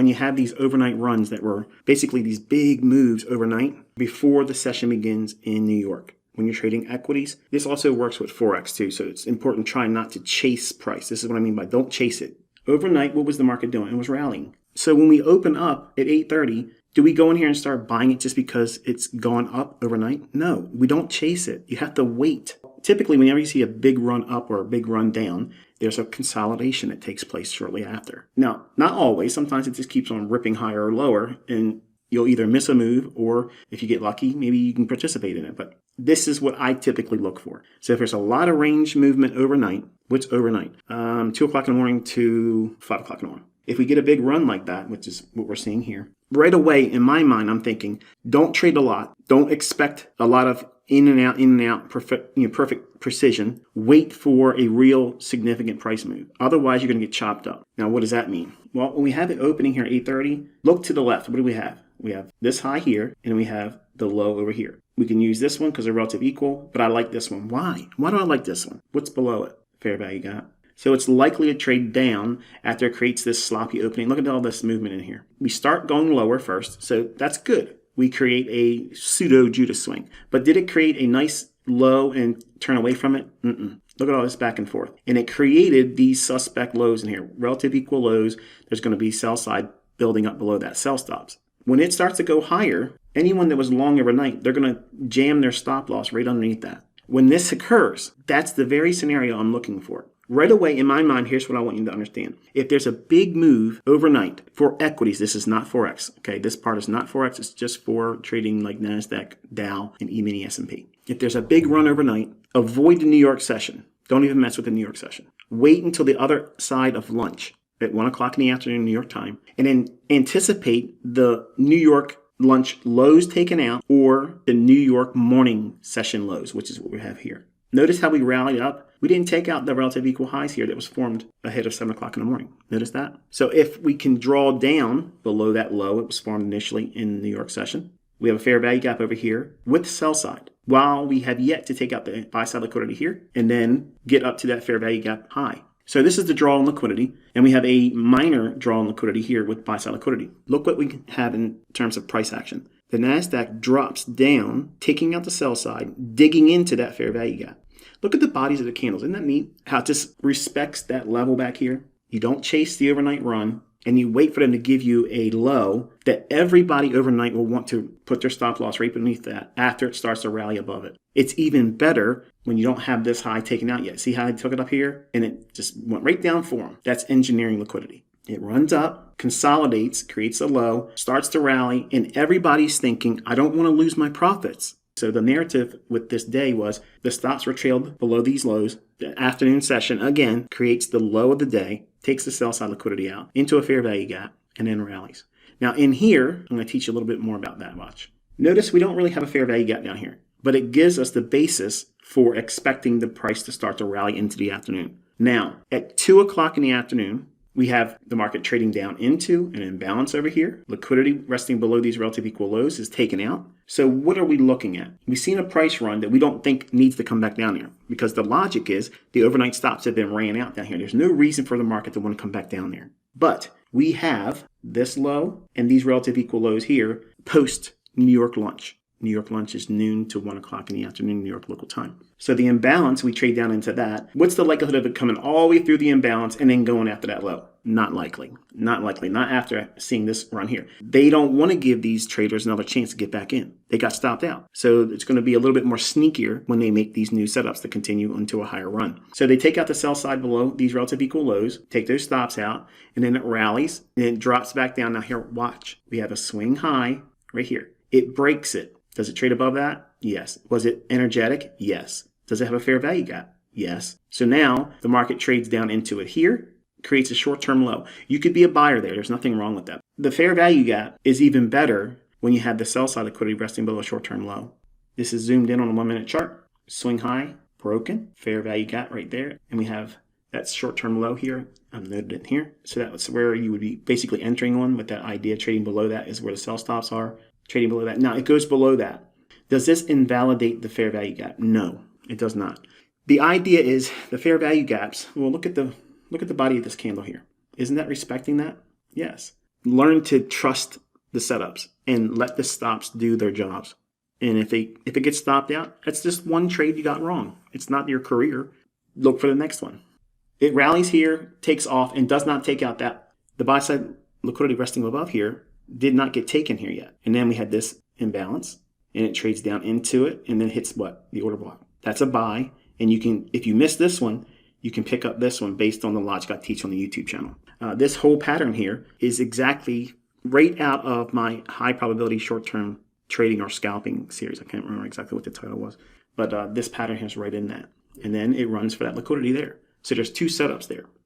when you have these overnight runs that were basically these big moves overnight before the session begins in New York. When you're trading equities, this also works with forex too. So it's important try not to chase price. This is what I mean by don't chase it. Overnight, what was the market doing? It was rallying. So when we open up at 8:30, do we go in here and start buying it just because it's gone up overnight? No, we don't chase it. You have to wait. Typically, whenever you see a big run up or a big run down, there's a consolidation that takes place shortly after. Now, not always. Sometimes it just keeps on ripping higher or lower, and you'll either miss a move, or if you get lucky, maybe you can participate in it. But this is what I typically look for. So if there's a lot of range movement overnight, what's overnight? 2 o'clock in the morning to 5 o'clock in the morning. If we get a big run like that, which is what we're seeing here, right away in my mind, I'm thinking, don't trade a lot. Don't expect a lot of in and out, perfect precision. Wait for a real significant price move. Otherwise, you're going to get chopped up. Now, what does that mean? Well, when we have it opening here at 8:30, look to the left. What do we have? We have this high here, and we have the low over here. We can use this one because they're relative equal, but I like this one. Why? Why do I like this one? What's below it? Fair value gap. So it's likely to trade down after it creates this sloppy opening. Look at all this movement in here. We start going lower first, so that's good. We create a pseudo Judas swing. But did it create a nice low and turn away from it? Look at all this back and forth. And it created these suspect lows in here. Relative equal lows. There's going to be sell side building up below that. Sell stops. When it starts to go higher, anyone that was long overnight, they're going to jam their stop loss right underneath that. When this occurs, that's the very scenario I'm looking for. Right away, in my mind, here's what I want you to understand. If there's a big move overnight for equities, this is not forex. Okay, this part is not forex. It's just for trading like NASDAQ, Dow, and E-mini S&P. If there's a big run overnight, avoid the New York session. Don't even mess with the New York session. Wait until the other side of lunch at 1 o'clock in the afternoon, New York time, and then anticipate the New York lunch lows taken out or the New York morning session lows, which is what we have here. Notice how we rallied up. We didn't take out the relative equal highs here that was formed ahead of 7 o'clock in the morning. Notice that? So if we can draw down below that low, it was formed initially in the New York session. We have a fair value gap over here with sell side, while we have yet to take out the buy side liquidity here and then get up to that fair value gap high. So this is the draw on liquidity, and we have a minor draw on liquidity here with buy side liquidity. Look what we have in terms of price action. The NASDAQ drops down, taking out the sell side, digging into that fair value gap. Look at the bodies of the candles. Isn't that neat? How it just respects that level back here. You don't chase the overnight run, and you wait for them to give you a low that everybody overnight will want to put their stop loss right beneath that after it starts to rally above it. It's even better when you don't have this high taken out yet. See how I took it up here? And it just went right down for them. That's engineering liquidity. It runs up, consolidates, creates a low, starts to rally, and everybody's thinking, I don't want to lose my profits. So the narrative with this day was the stops were trailed below these lows. The afternoon session, again, creates the low of the day, takes the sell side liquidity out into a fair value gap, and then rallies. Now in here, I'm going to teach you a little bit more about that. Watch. Notice we don't really have a fair value gap down here, but it gives us the basis for expecting the price to start to rally into the afternoon. Now, at 2 o'clock in the afternoon, we have the market trading down into an imbalance over here. Liquidity resting below these relative equal lows is taken out. So what are we looking at? We've seen a price run that we don't think needs to come back down here because the logic is the overnight stops have been ran out down here. There's no reason for the market to want to come back down there. But we have this low and these relative equal lows here post New York lunch. New York lunch is noon to 1 o'clock in the afternoon, New York local time. So the imbalance, we trade down into that. What's the likelihood of it coming all the way through the imbalance and then going after that low? Not likely. Not likely. Not after seeing this run here. They don't want to give these traders another chance to get back in. They got stopped out. So it's going to be a little bit more sneakier when they make these new setups to continue into a higher run. So they take out the sell side below these relative equal lows, take those stops out, and then it rallies, and it drops back down. Now here, watch. We have a swing high right here. It breaks it. Does it trade above that? Yes. Was it energetic? Yes. Does it have a fair value gap? Yes. So now the market trades down into it here, creates a short-term low. You could be a buyer there. There's nothing wrong with that. The fair value gap is even better when you have the sell side liquidity resting below a short-term low. This is zoomed in on a 1-minute chart. Swing high, broken, fair value gap right there. And we have that short-term low here. I'm noted in here. So that's where you would be basically entering one with that idea. Trading below that is where the sell stops are. Trading below that. Now, it goes below that. Does this invalidate the fair value gap? No, it does not. The idea is the fair value gaps. Well, look at the body of this candle here. Isn't that respecting that? Yes. Learn to trust the setups and let the stops do their jobs. And if it gets stopped out, that's just one trade you got wrong. It's not your career. Look for the next one. It rallies here, takes off, and does not take out that. The buy side liquidity resting above here did not get taken here yet. And then we had this imbalance, and it trades down into it, and then hits what? The order block. That's a buy. And you can, if you miss this one, you can pick up this one based on the logic I teach on the YouTube channel. This whole pattern here is exactly right out of my high probability short-term trading or scalping series. I can't remember exactly what the title was, but this pattern is right in that. And then it runs for that liquidity there. So there's two setups there.